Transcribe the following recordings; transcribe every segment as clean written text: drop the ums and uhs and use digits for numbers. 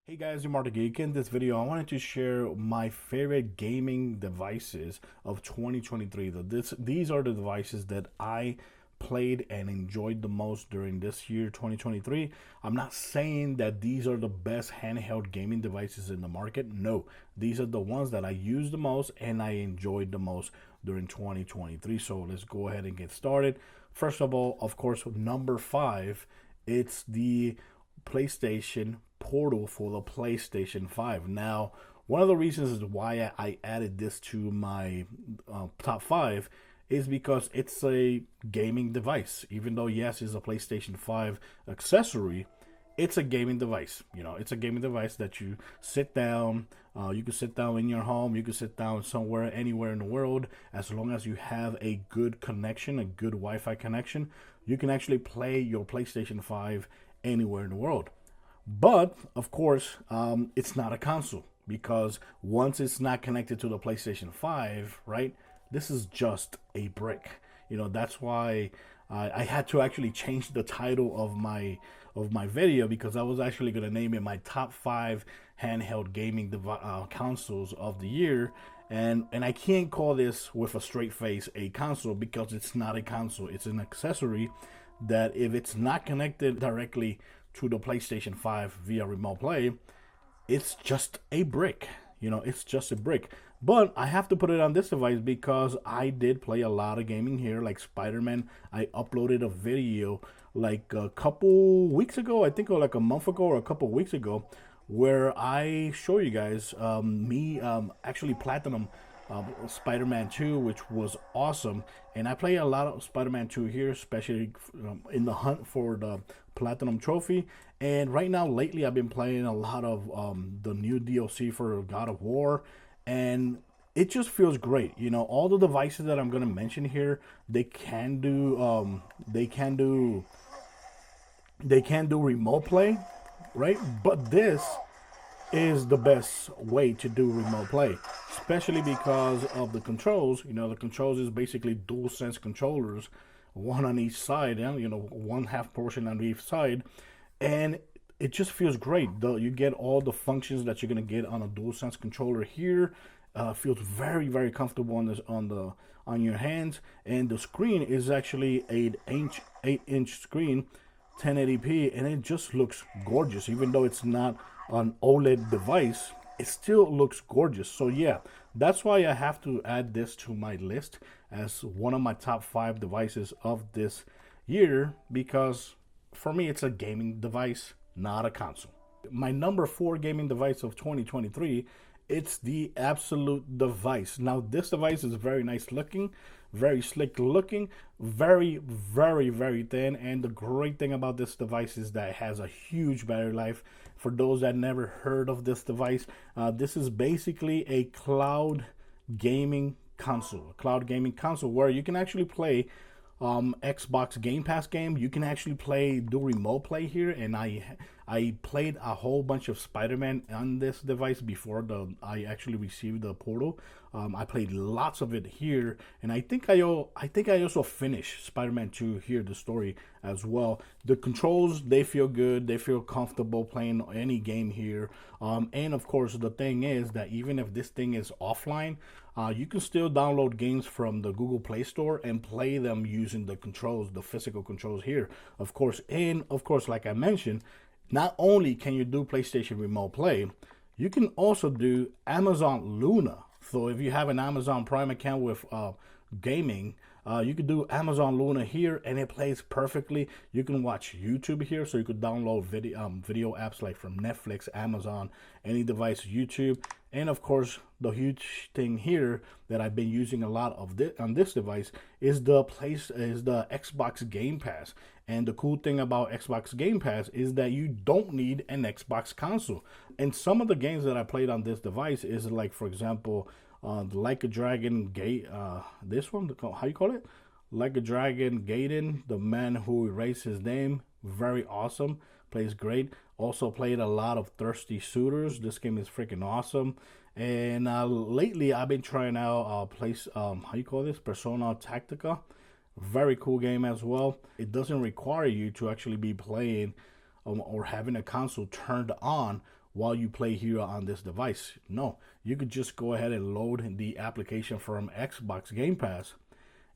Hey guys, I'm Marta Geek. In this video, I wanted to share my favorite gaming devices of 2023. These are the devices that I played and enjoyed the most during this year, 2023. I'm not saying that these are the best handheld gaming devices in the market. No, these are the ones that I used the most and I enjoyed the most during 2023. So let's go ahead and get started. First of all, of course, number 5, it's the PlayStation Portal for the PlayStation 5. Now, one of the reasons is why I added this to my top 5 is because it's a gaming device. Even though, yes, it's a PlayStation 5 accessory, it's a gaming device. You know, it's a gaming device that you sit down. You can sit down in your home. You can sit down somewhere, anywhere in the world. As long as you have a good connection, a good Wi-Fi connection, you can actually play your PlayStation 5 anywhere in the world. But of course, it's not a console because once it's not connected to the PlayStation 5, right? This is just a brick. You know, that's why I had to actually change the title of my video, because I was actually going to name it my top 5 handheld gaming consoles of the year. And I can't call this with a straight face a console, because it's not a console. It's an accessory that if it's not connected directly to the PlayStation 5 via remote play, it's just a brick. You know, it's just a brick. But I have to put it on this device because I did play a lot of gaming here, like Spider-Man. I uploaded a video like a couple weeks ago, I think, or like a month ago or a couple weeks ago, where I show you guys me actually platinum Spider-Man 2, which was awesome. And I play a lot of Spider-Man 2 here, especially in the hunt for the platinum trophy. And right now, lately, I've been playing a lot of the new DLC for God of War, and it just feels great. You know, all the devices that I'm gonna mention here, they can do remote play, right? But this is the best way to do remote play, especially because of the controls. You know, the controls is basically dual sense controllers, one on each side, and you know, one half portion on each side, and it just feels great. You get all the functions that you're gonna get on a dual sense controller here. Feels very, very comfortable on your hands, and the screen is actually 8-inch screen, 1080p, and it just looks gorgeous. Even though it's not an OLED device, it still looks gorgeous. So yeah, that's why I have to add this to my list as one of my top 5 devices of this year, because for me it's a gaming device, not a console. My number 4 gaming device of 2023, it's the Abxylute device. Now this device is very nice looking, very slick looking, very, very, very thin. And the great thing about this device is that it has a huge battery life. For those that never heard of this device, this is basically a cloud gaming console. Where you can actually play Xbox Game Pass game. You can actually do remote play here, and I played a whole bunch of Spider-Man on this device before I actually received the Portal. I played lots of it here, and I think I also finished Spider-Man 2 here, the story as well. The controls, they feel good, they feel comfortable playing any game here. And of course, the thing is that even if this thing is offline, you can still download games from the Google Play Store and play them using the controls, the physical controls here, of course. And of course, like I mentioned, not only can you do PlayStation Remote Play, you can also do Amazon Luna. So if you have an Amazon Prime account with gaming, you could do Amazon Luna here, and it plays perfectly. You can watch YouTube here, so you could download video apps like from Netflix, Amazon, any device, YouTube. And of course, the huge thing here that I've been using a lot of on this device is the Xbox Game Pass. And the cool thing about Xbox Game Pass is that you don't need an Xbox console. And some of the games that I played on this device is like, for example, Like a Dragon Gate. This one, how you call it? Like a Dragon Gaiden, the man who erased his name. Very awesome. Plays great. Also played a lot of Thirsty Suitors. This game is freaking awesome. And lately I've been trying out how you call this? Persona Tactica. Very cool game as well. It doesn't require you to actually be playing or having a console turned on while you play here on this device. No, you could just go ahead and load the application from Xbox Game Pass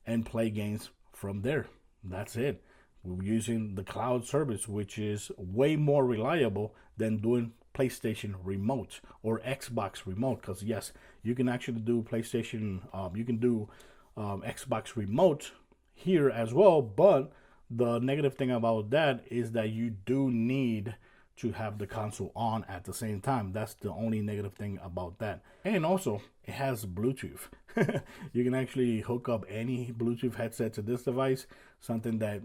and play games from there. That's it. We're using the cloud service, which is way more reliable than doing PlayStation remote or Xbox remote. Because yes, you can actually do PlayStation, you can do Xbox remote here as well, but the negative thing about that is that you do need to have the console on at the same time. That's the only negative thing about that. And also, it has Bluetooth. You can actually hook up any Bluetooth headset to this device, something that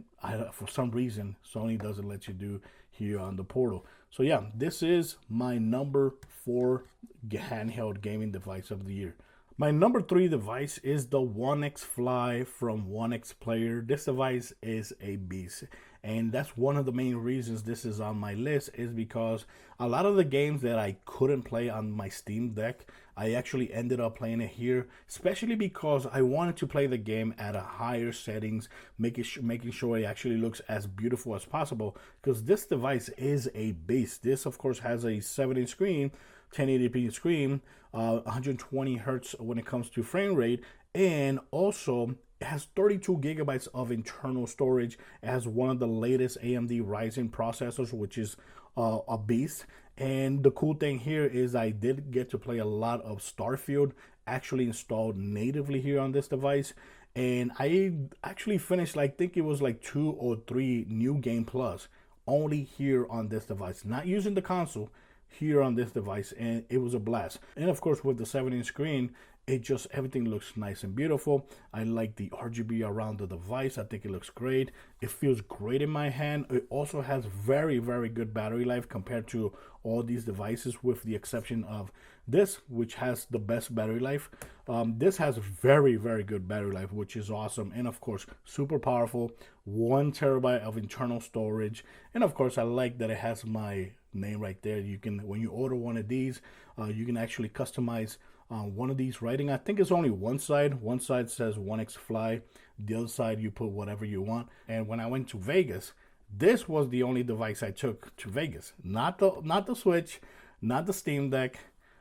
for some reason Sony doesn't let you do here on the Portal. So yeah, this is my number 4 handheld gaming device of the year. My number 3 device is the OneXFly from OneXPlayer. This device is a beast, and that's one of the main reasons this is on my list, is because a lot of the games that I couldn't play on my Steam Deck, I actually ended up playing it here, especially because I wanted to play the game at a higher settings, making sure it actually looks as beautiful as possible, because this device is a beast. This, of course, has a 7-inch screen, 1080p screen, 120 hertz when it comes to frame rate, and also it has 32 gigabytes of internal storage. It has one of the latest AMD Ryzen processors, which is a beast. And the cool thing here is I did get to play a lot of Starfield, actually installed natively here on this device. And I actually finished, I think it was like 2 or 3 new game plus only here on this device, not using the console, here on this device, and it was a blast. And of course, with the 7-inch screen, it just, everything looks nice and beautiful. I like the RGB around the device. I think it looks great. It feels great in my hand. It also has very, very good battery life compared to all these devices, with the exception of this, which has the best battery life. This has very, very good battery life, which is awesome. And of course, super powerful, 1 terabyte of internal storage. And of course, I like that it has my name right there. You can, when you order one of these, you can actually customize one of these writing. I think it's only one side. One side says OneXFly. The other side, you put whatever you want. And when I went to Vegas, this was the only device I took to Vegas. Not the Switch, not the Steam Deck.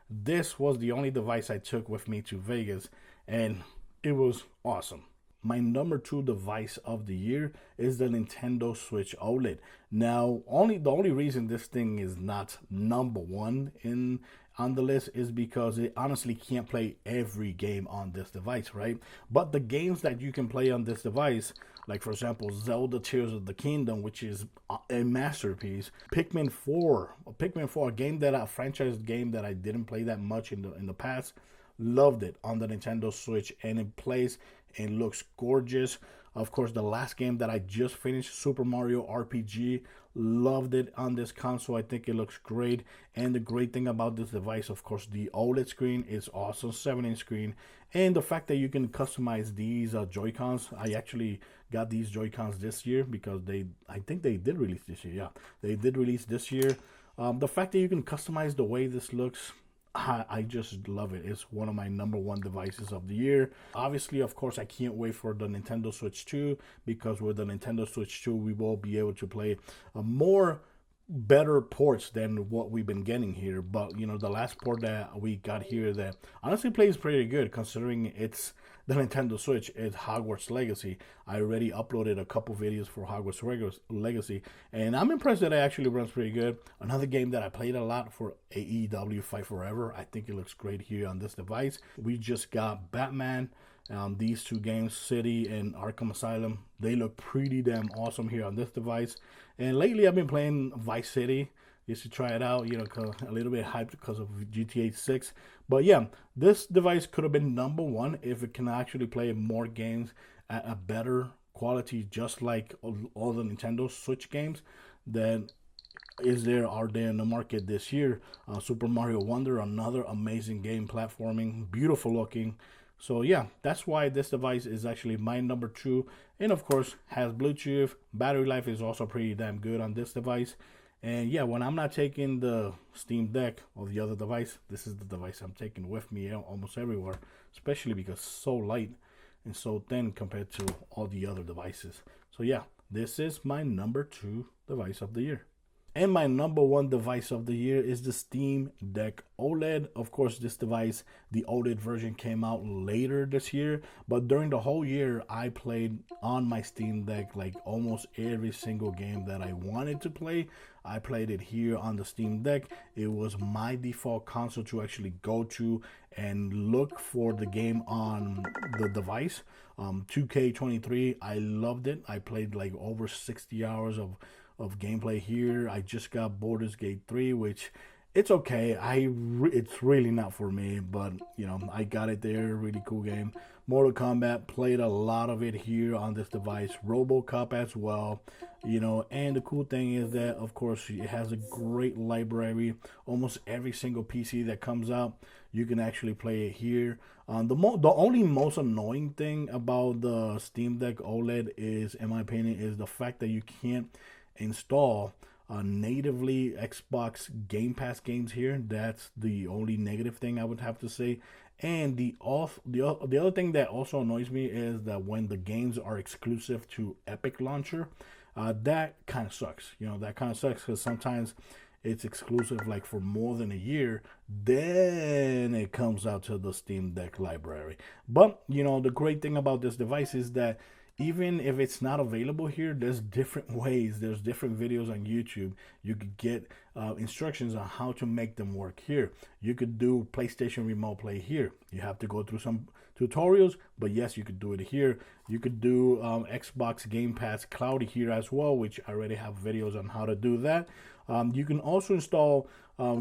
This was the only device I took with me to Vegas, and it was awesome. My number 2 device of the year is the Nintendo Switch OLED. Now, the only reason this thing is not number 1 on the list is because it honestly can't play every game on this device, right? But the games that you can play on this device, like for example, Zelda Tears of the Kingdom, which is a masterpiece, Pikmin 4, a franchise game that I didn't play that much in the past. Loved it on the Nintendo Switch, and it plays and looks gorgeous. Of course, the last game that I just finished, Super Mario RPG, loved it on this console. I think it looks great. And the great thing about this device, of course, the OLED screen is awesome, 7-inch screen. And the fact that you can customize these Joy-Cons. I actually got these Joy-Cons this year because I think they did release this year. Yeah, they did release this year. The fact that you can customize the way this looks, I just love it. It's one of my number 1 devices of the year. Obviously, of course, I can't wait for the Nintendo Switch 2, because with the Nintendo Switch 2, we will be able to play more better ports than what we've been getting here. But, you know, the last port that we got here that honestly plays pretty good, considering it's the Nintendo Switch, is Hogwarts Legacy. I already uploaded a couple videos for Hogwarts Legacy, and I'm impressed that it actually runs pretty good. Another game that I played a lot for AEW Fight Forever. I think it looks great here on this device. We just got Batman. These 2 games, City and Arkham Asylum, they look pretty damn awesome here on this device. And lately I've been playing Vice City just to try it out, you know, a little bit hyped because of GTA 6. But yeah, this device could have been number 1 if it can actually play more games at a better quality, just like all the Nintendo Switch games that are there in the market this year. Super Mario Wonder, another amazing game, platforming, beautiful looking. So yeah, that's why this device is actually my number 2. And of course, has Bluetooth. Battery life is also pretty damn good on this device. And yeah, when I'm not taking the Steam Deck or the other device, this is the device I'm taking with me almost everywhere, especially because it's so light and so thin compared to all the other devices. So yeah, this is my number 2 device of the year. And my number one device of the year is the Steam Deck OLED. Of course, this device, the OLED version came out later this year, but during the whole year, I played on my Steam Deck like almost every single game that I wanted to play. I played it here on the Steam Deck. It was my default console to actually go to and look for the game on the device. 2K23, I loved it. I played like over 60 hours of gameplay here. I just got Baldur's Gate 3, which it's okay. It's really not for me, but you know, I got it there. Really cool game. Mortal Kombat, played a lot of it here on this device. RoboCop as well, you know. And the cool thing is that, of course, it has a great library. Almost every single PC that comes out, you can actually play it here. The only most annoying thing about the Steam Deck OLED is, in my opinion, is the fact that you can't install natively Xbox Game Pass games here. That's the only negative thing I would have to say. And the other thing that also annoys me is that when the games are exclusive to Epic Launcher, that kind of sucks. You know, that kind of sucks because sometimes it's exclusive like for more than a year, then it comes out to the Steam Deck library. But you know, the great thing about this device is that even if it's not available here, there's different ways. There's different videos on YouTube. You could get instructions on how to make them work here. You could do PlayStation Remote Play here. You have to go through some tutorials, but yes, you could do it here. You could do Xbox Game Pass Cloud here as well, which I already have videos on how to do that. You can also install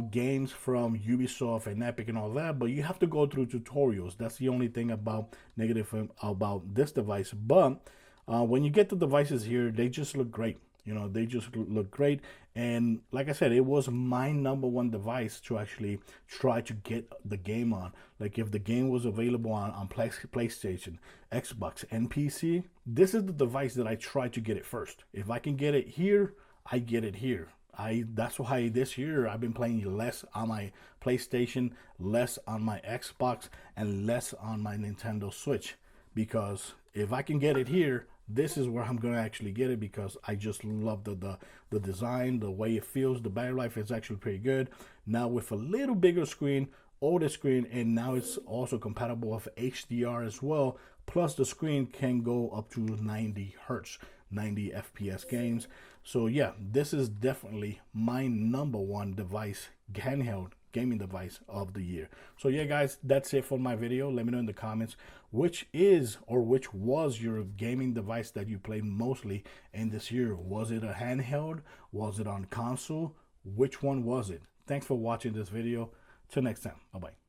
games from Ubisoft and Epic and all that, but you have to go through tutorials. That's the only thing about negative about this device. But when you get the devices here, they just look great. You know, they just look great. And like I said, it was my number one device to actually try to get the game on. Like if the game was available on PlayStation, Xbox, and PC, this is the device that I try to get it first. If I can get it here, I get it here. That's why this year I've been playing less on my PlayStation, less on my Xbox, and less on my Nintendo Switch. Because if I can get it here, this is where I'm going to actually get it, because I just love the design, the way it feels. The battery life is actually pretty good. Now with a little bigger screen, older screen, and now it's also compatible with HDR as well. Plus the screen can go up to 90 hertz, 90 FPS games. So yeah, this is definitely my number one device, handheld gaming device of the year. So yeah, guys, that's it for my video. Let me know in the comments which is or which was your gaming device that you played mostly in this year. Was it a handheld? Was it on console? Which one was it? Thanks for watching this video. Till next time. Bye-bye.